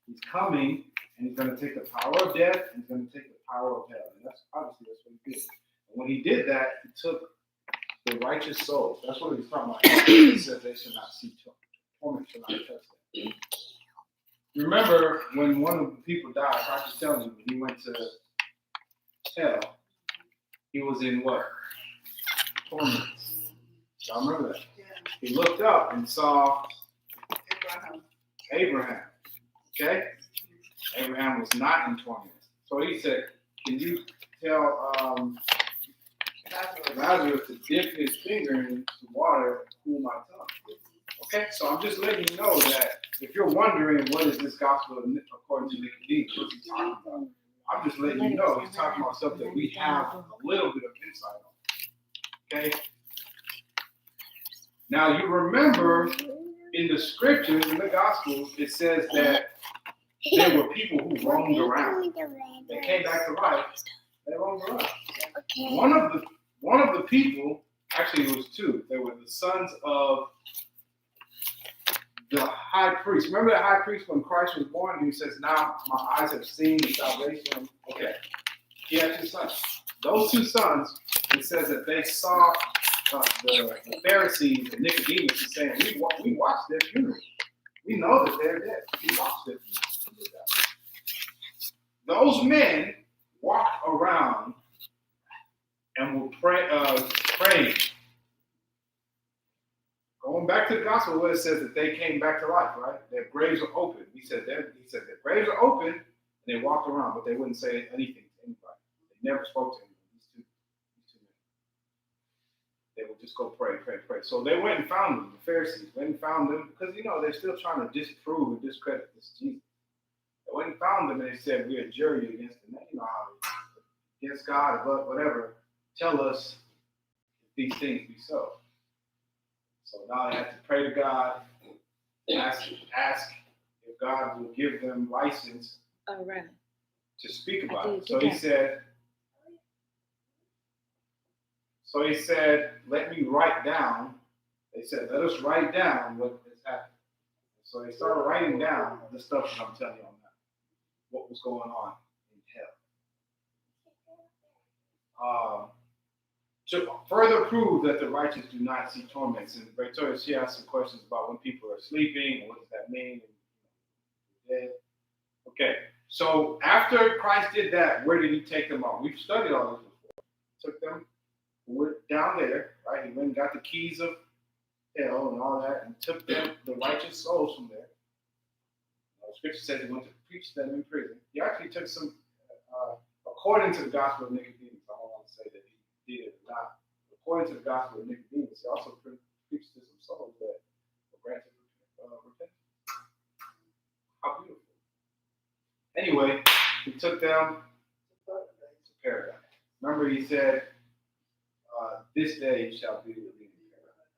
[SPEAKER 2] He's coming, and he's going to take the power of death, and he's going to take the power of hell." And that's obviously that's what he did. And when he did that, he took the righteous souls. That's what he was talking about. He says they should not see torment, should not touch them. You remember when one of the people died, Christ was telling him when he went to hell, he was in what? Torments. Y'all remember that?
[SPEAKER 5] Yeah.
[SPEAKER 2] He looked up and saw
[SPEAKER 5] Abraham.
[SPEAKER 2] Abraham. Okay? Abraham was not in torments. So he said, "Can you tell Lazarus to dip his finger into water and cool my tongue?" Okay? So I'm just letting you know that if you're wondering what is this gospel according to Nicodemus, what's he talking about? I'm just letting you know he's talking about stuff that we have a little bit of insight on. Okay? Now you remember in the scriptures, in the gospels, it says that there were people who roamed around. They came back to life. They roamed around. One of the people, actually it was two. They were the sons of the high priest. Remember the high priest when Christ was born? He says, "Now my eyes have seen the salvation." Okay. He had two sons. Those two sons, it says that they saw the Pharisees and Nicodemus is saying, we watched their funeral. We know that they're dead. We watched their funeral. Those men walked around and were praying. Going back to the gospel where it says that they came back to life, right? Their graves are open. He said their graves are open, and they walked around, but they wouldn't say anything to anybody. They never spoke to anyone. These two men. They would just go pray. So they went and found them, the Pharisees went and found them, because, they're still trying to disprove and discredit this Jesus. They went and found them, and they said, "We adjure you against the name, how against God, or whatever. Tell us if these things be so." So now they have to pray to God, ask if God will give them license to speak about it. So he said, "Let me write down They said, let us write down what has happened. So they started writing down the stuff that I'm telling you on that, what was going on in hell. To further prove that the righteous do not see torments. And Victoria, she asked some questions about when people are sleeping and what does that mean? And, okay, so after Christ did that, where did he take them on? We've studied all this before. Took them down there, right? He went and got the keys of hell and all that, and took them, the righteous souls from there. The scripture says he went to preach them in prison. He actually took some, according to the gospel of Nicodemus. I don't want to say that he did it or not. According to the gospel of Nicodemus, he also preached to some souls that were granted repentance. How beautiful. Anyway, he took them to paradise. Remember, he said, this day shall be with me in paradise.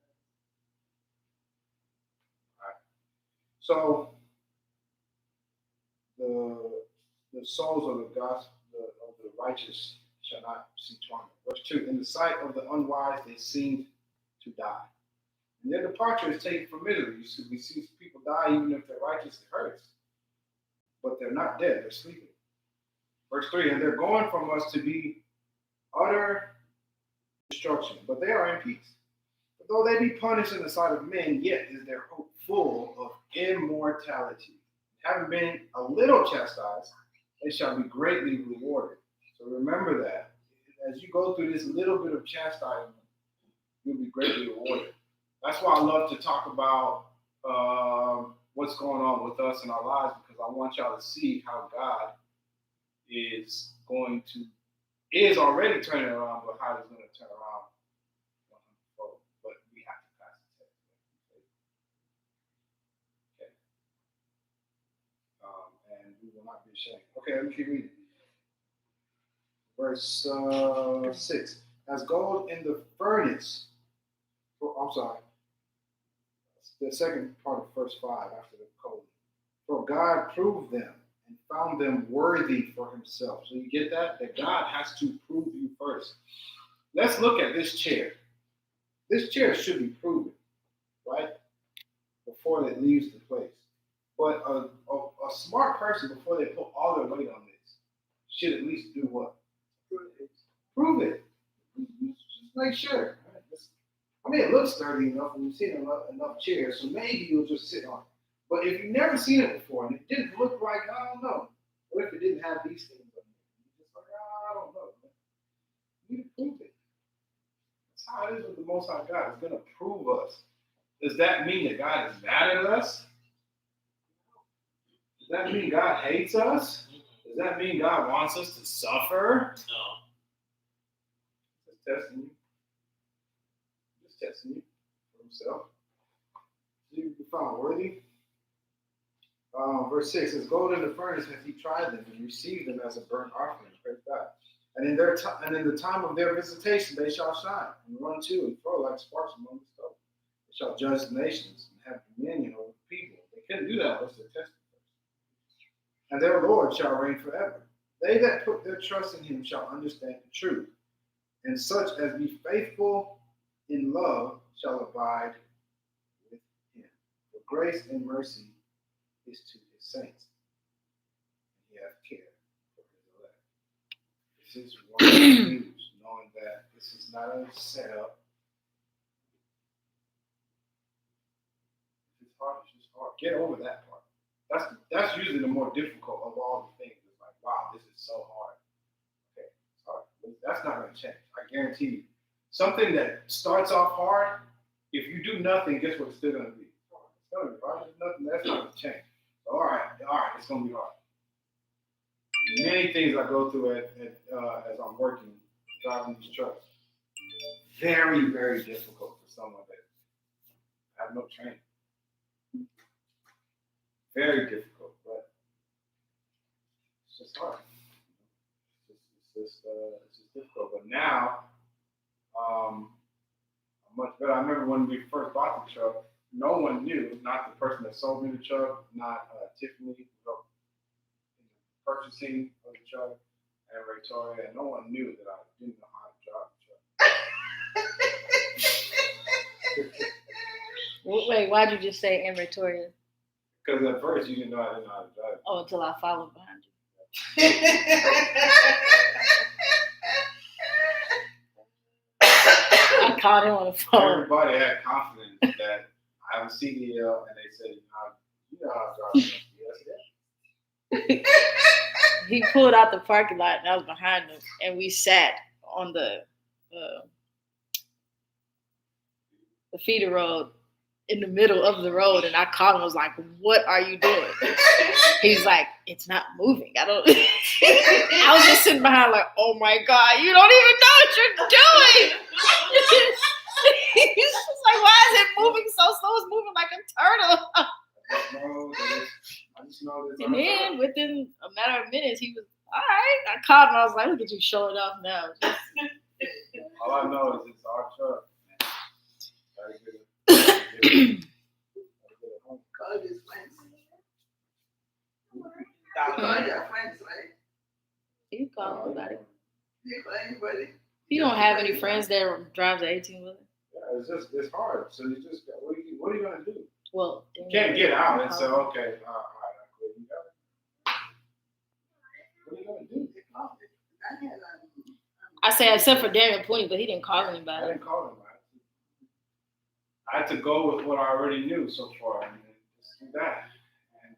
[SPEAKER 2] All right. So, the souls of the gospel of the righteous shall not see torment. Verse 2, in the sight of the unwise they seemed to die. And their departure is taken from misery. We see people die even if they're righteous, it hurts. But they're not dead, they're sleeping. Verse 3, and they're going from us to be utter destruction, but they are in peace. But though they be punished in the sight of men, yet is their hope full of immortality. Having been a little chastised, they shall be greatly rewarded. So remember that. As you go through this little bit of chastisement, you'll be greatly rewarded. That's why I love to talk about what's going on with us in our lives, because I want y'all to see how God is already turning around, but how he's going to turn around 100-fold. But we have to pass the test. Okay. And we will not be ashamed. Okay, let me keep reading. Verse 6. As gold in the furnace. The second part of verse 5 after the colon. For God proved them and found them worthy for himself. So you get that? That God has to prove you first. Let's look at this chair. This chair should be proven, right? Before it leaves the place. But a smart person, before they put all their weight on this, should at least do what? Prove it. Just make sure. I mean, it looks sturdy enough, and you've seen enough chairs, so maybe you'll just sit on it. But if you've never seen it before, and it didn't look like, I don't know, what if it didn't have these things on it? You're just like, I don't know. You need to prove it. That's how it is with the Most High God. It's going to prove us. Does that mean that God is mad at us? Does that mean God hates us? Does that mean God wants us to suffer?
[SPEAKER 3] No.
[SPEAKER 2] Just testing you. Testing you for himself. You be found worthy. Verse 6 says, gold in the furnace has he tried them and received them as a burnt offering. Praise God. And in the time of their visitation they shall shine and run to and fro like sparks among the stove. They shall judge the nations and have dominion over the people. They couldn't do that unless they're tested first. And their Lord shall reign forever. They that put their trust in him shall understand the truth. And such as be faithful in love shall abide with him. For grace and mercy is to his saints. And he hath care for his elect. This is one of the news, knowing that this is not a setup. If it's hard, it's just hard. Get over that part. That's usually the more difficult of all the things. It's like, wow, this is so hard. Okay, it's hard. But that's not going to change. I guarantee you. Something that starts off hard, if you do nothing, guess what it's still going to be? It's going to be hard. There's nothing, that's not going to change. All right, it's going to be hard. Many things I go through as I'm working, driving these trucks. Very, very difficult for someone that have no training. Very difficult, but it's just hard. It's just difficult. But now, much better. I remember when we first bought the truck, no one knew, not the person that sold me the truck, not Tiffany, in the purchasing of the truck, and Victoria, no one knew that I didn't know how to drive the truck.
[SPEAKER 1] Wait, why'd you just say in Victoria?
[SPEAKER 2] Because at first you didn't know I didn't know how to drive.
[SPEAKER 1] Oh, until I followed behind you. I called him on the phone.
[SPEAKER 2] Everybody had confidence that I have a CDL, and they said, you know how to drive. Yes,
[SPEAKER 1] He pulled out the parking lot, and I was behind him, and we sat on the feeder road in the middle of the road, and I called him. I was like, "What are you doing?" He's like, "It's not moving. I don't." I was just sitting behind, like, "Oh my God, you don't even know what you're doing." He's just like, "Why is it moving so slow? It's moving like a turtle."
[SPEAKER 2] I just know this.
[SPEAKER 1] And then within a matter of minutes, he was all right. I called him. I was like, "Look at you showing off now."
[SPEAKER 2] All I know is it's our truck. Gotta get it.
[SPEAKER 5] Call his friends.
[SPEAKER 4] Dollar
[SPEAKER 5] Call your friends, right?
[SPEAKER 1] You call anybody.
[SPEAKER 5] You call anybody.
[SPEAKER 1] You don't have any friends that drives an 18-wheeler.
[SPEAKER 2] Yeah, it's hard. So you just what are you gonna do?
[SPEAKER 1] Well,
[SPEAKER 2] You can't get out and say, okay, all right, I quit. You got it. What are you gonna do?
[SPEAKER 1] I said except for Daniel Pooney, but he didn't call
[SPEAKER 2] I
[SPEAKER 1] anybody.
[SPEAKER 2] didn't call him. I had to go with what I already knew so far, and just do that, and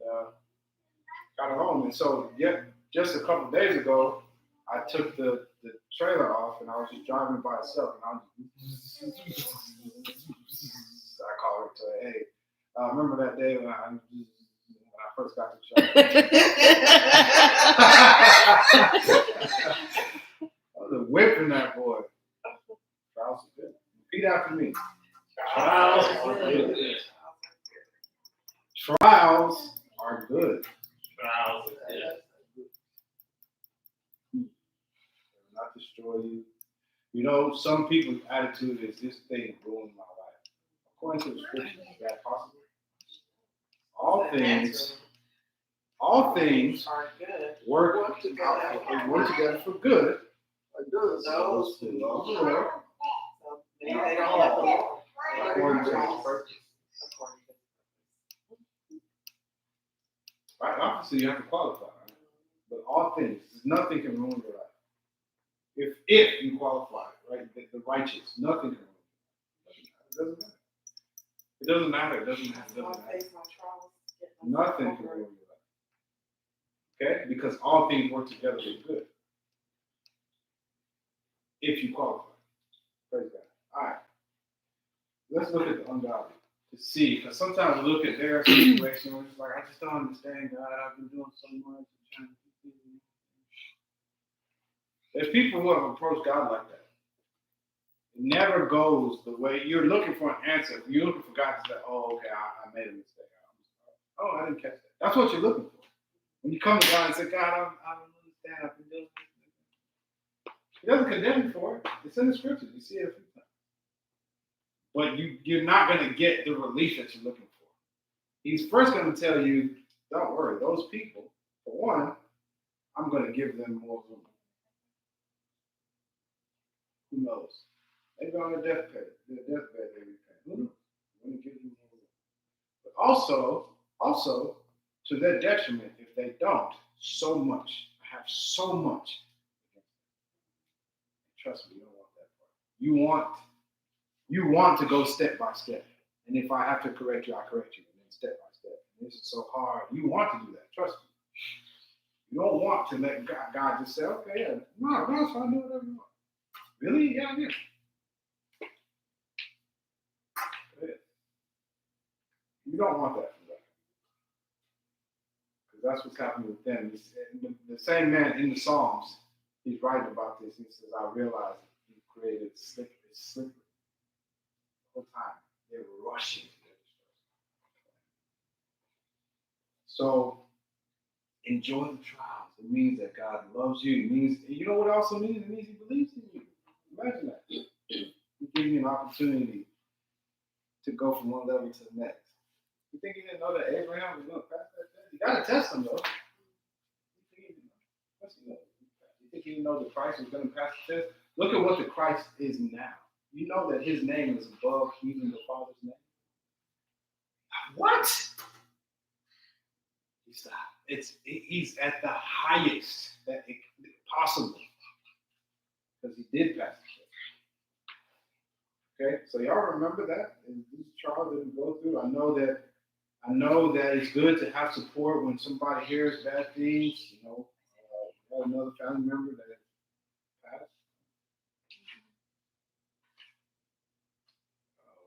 [SPEAKER 2] got it home. And so, just a couple days ago, I took the trailer off, and I was just driving by itself, and I called her to, hey, remember that day when I first got the trailer? I was whipping that boy. Trials are good. Repeat after me. Trials are good. Trials are good.
[SPEAKER 3] Trials are good.
[SPEAKER 2] They will not destroy you. You know, some people's attitude is this thing ruined my life. According to the scripture, is that possible? All things
[SPEAKER 4] are good.
[SPEAKER 2] work together for good.
[SPEAKER 5] Those
[SPEAKER 2] Those who love the Lord.
[SPEAKER 4] So maybe they don't love the Lord.
[SPEAKER 2] According to his purpose. Right? Obviously, you have to qualify. Right? But all things, nothing can ruin your life. If you qualify, right? The righteous, nothing can ruin your life. It doesn't matter. It doesn't matter. Nothing can ruin your life. Okay? Because all things work together for good. If you qualify. Praise God. All right. Let's look at the ungodly to see, because sometimes we look at their situation and we're just like, I just don't understand God. I've been doing so much. There's people who have approached God like that. It never goes the way you're looking for an answer. You're looking for God to say, oh, okay, I made a mistake. Oh, I didn't catch that. That's what you're looking for. When you come to God and say, God, I don't understand. I've been doing this. He doesn't condemn you for it. It's in the scriptures. You see it a few times. But you're not going to get the relief that you're looking for. He's first going to tell you, don't worry, those people, for one, I'm going to give them more room. Who knows? Maybe on their deathbed they repent. Who knows? I'm going to give them more room. But also, to their detriment, if they don't, so much. I have so much. Trust me, you don't want that part. You want to go step by step. And if I have to correct you, I correct you. And then step by step. And this is so hard. You want to do that. Trust me. You don't want to let God just say, okay, yeah, no, it's fine, do whatever you want. Really? Yeah. Go ahead. You don't want that from God. Because that's what's happening with them. The same man in the Psalms, he's writing about this. He says, I realize that you created slippery. The whole time they were rushing to their destruction. So enjoy the trials. It means that God loves you. It means, you know what it also means? It means he believes in you. Imagine that. He gave you an opportunity to go from one level to the next. You think he didn't know that Abraham was going to pass that test? You got to test him, though. You think he didn't know the Christ was going to pass the test? Look at what the Christ is now. You know that his name is above even the Father's name. What? He's at the highest that it possible because he did pass the test. Okay, so y'all remember that in these trials that we go through. I know that it's good to have support when somebody hears bad things. You know, I have another family member that passed.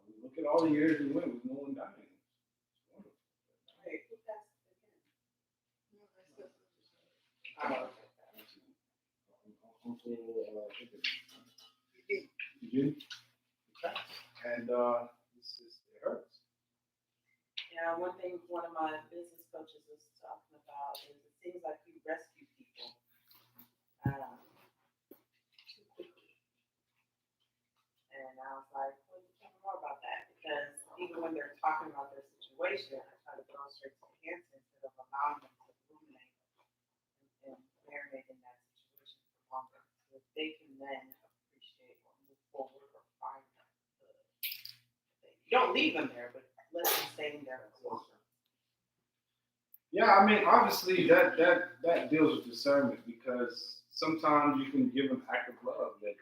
[SPEAKER 2] We look at all the years we went with no one dying. It's wonderful.
[SPEAKER 4] Hey, who passed it again?
[SPEAKER 2] Uncle, you and it hurts.
[SPEAKER 4] Yeah, one thing one of my business coaches was talking about is it seems like you rescue people too quickly. And I was like, well, tell me more about that because even when they're talking about their situation, I try to go straight to the answer instead of allowing them to ruminate and marinate in that situation for longer. So if they can then appreciate or move forward or find you don't leave them there, but let them stay in there for longer.
[SPEAKER 2] Yeah, I mean, obviously that deals with discernment because sometimes you can give an act of love that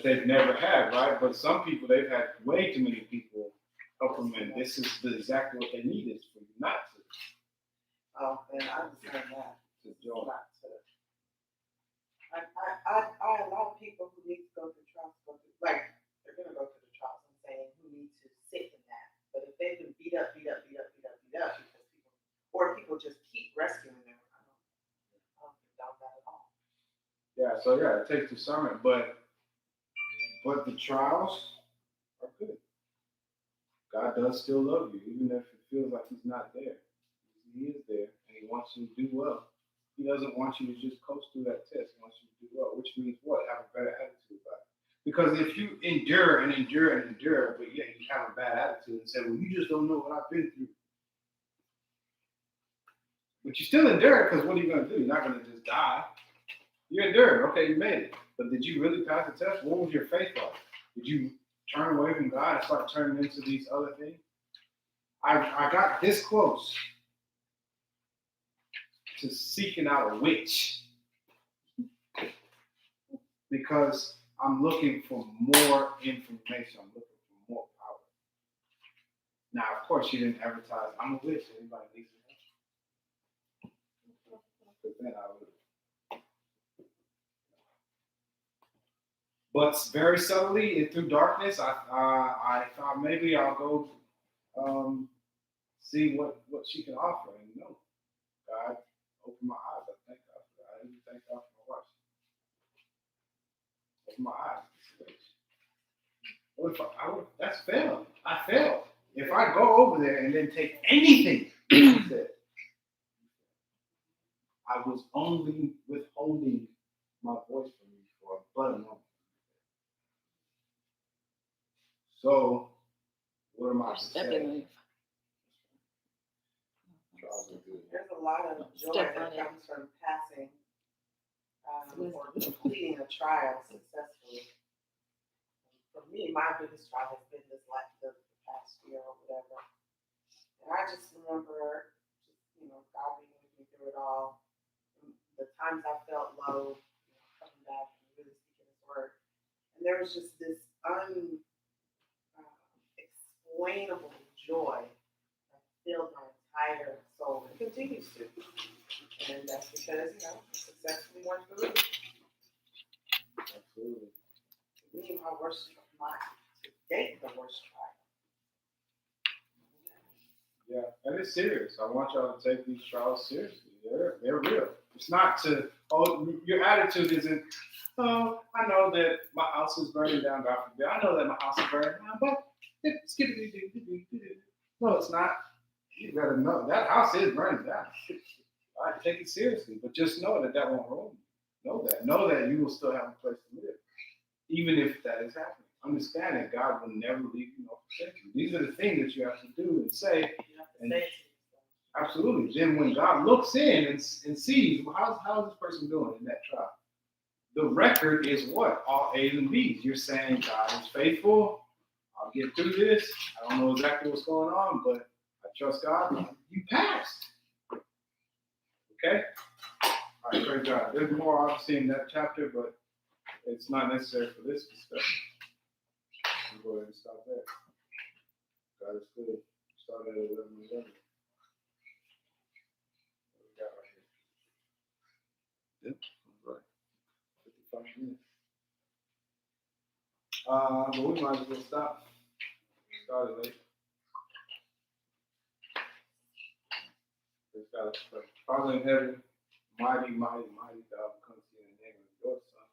[SPEAKER 2] they've never had, right? But some people, they've had way too many people help them, and this is exactly what they need is for you not to.
[SPEAKER 4] Oh, and I understand that.
[SPEAKER 2] To join.
[SPEAKER 4] Not to. I allow people who need to go through trials to go through, like, they're going to go through the trials. I'm saying who need to sit in that. But if they've been beat up, because people just keep rescuing them, I don't doubt that at all.
[SPEAKER 2] Yeah, so yeah, it takes discernment, but the trials are good. God does still love you, even if it feels like he's not there. He is there, and he wants you to do well. He doesn't want you to just coast through that test. He wants you to do well, which means what? Have a better attitude about it. Because if you endure and endure and endure, but yet you have a bad attitude and say, well, you just don't know what I've been through. But you still endure because what are you going to do? You're not going to just die. You endured. Okay, you made it. But did you really pass the test? What was your faith like? Did you turn away from God and start turning into these other things? I got this close to seeking out a witch because I'm looking for more information. I'm looking for more power. Now, of course, she didn't advertise, I'm a witch. Anybody needs to know? But then I would. But very subtly and through darkness, I thought maybe I'll go see what she can offer. And no, God opened my eyes. I thank God for that. I even thank God for my wife. Open my eyes. What if that's failed? I failed. If I go over there and then take anything he said, I was only withholding my voice from you for but a moment. So, what am I to say?
[SPEAKER 4] There's a lot of joy that comes from passing or completing a trial successfully. For me, my biggest trial has been this the past year or whatever. And I just remember, God being with me through it all. The times I felt low, coming back and really speaking His word. And there was just this unexplainable joy that filled my entire soul and continues to. And that's because, successfully went through.
[SPEAKER 2] Absolutely.
[SPEAKER 4] To me, to date, the worst trial.
[SPEAKER 2] Yeah, and it's serious. I want y'all to take these trials seriously. They're real. It's not your attitude isn't, I know that my house is burning down, God forbid. I know that my house is burning down, but it's no, it's not. You gotta know that house is burning down. All right, take it seriously, but just know that won't ruin you. Know that you will still have a place to live, even if that is happening. Understand that God will never leave you nor forsake you. These are the things that you have to do and say. And absolutely. Then when God looks in and sees, well, how's this person doing in that trial? The record is what? All A's and B's. You're saying God is faithful. I'll get through this. I don't know exactly what's going on, but I trust God. You passed. Okay? All right, praise God. There's more obviously in that chapter, but it's not necessary for this discussion. We'll go ahead and stop there. God is good. Start at 11:11. What we got right here? Yep, right. 55 minutes. But we might as well stop. Started late. Praise God. Let's pray. Father in heaven, mighty, mighty, mighty God, we come to you in the name of your Son.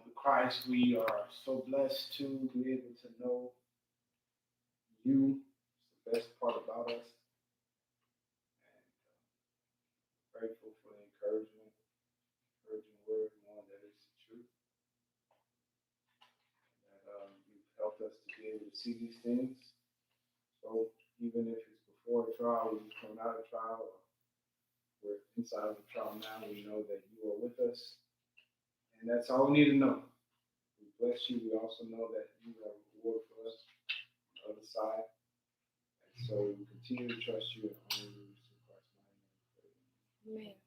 [SPEAKER 2] The Christ, we are so blessed to be able to know you. It's the best part about us. And grateful for the encouraging word, one that is true. That you've helped us to be able to see these things. So even if it's before a trial, we're just coming out of trial, or we're inside of the trial now, we know that you are with us. And that's all we need to know. We bless you. We also know that you have a reward for us on the other side. And so we continue to trust you and honor you in Christ's name.
[SPEAKER 1] Amen.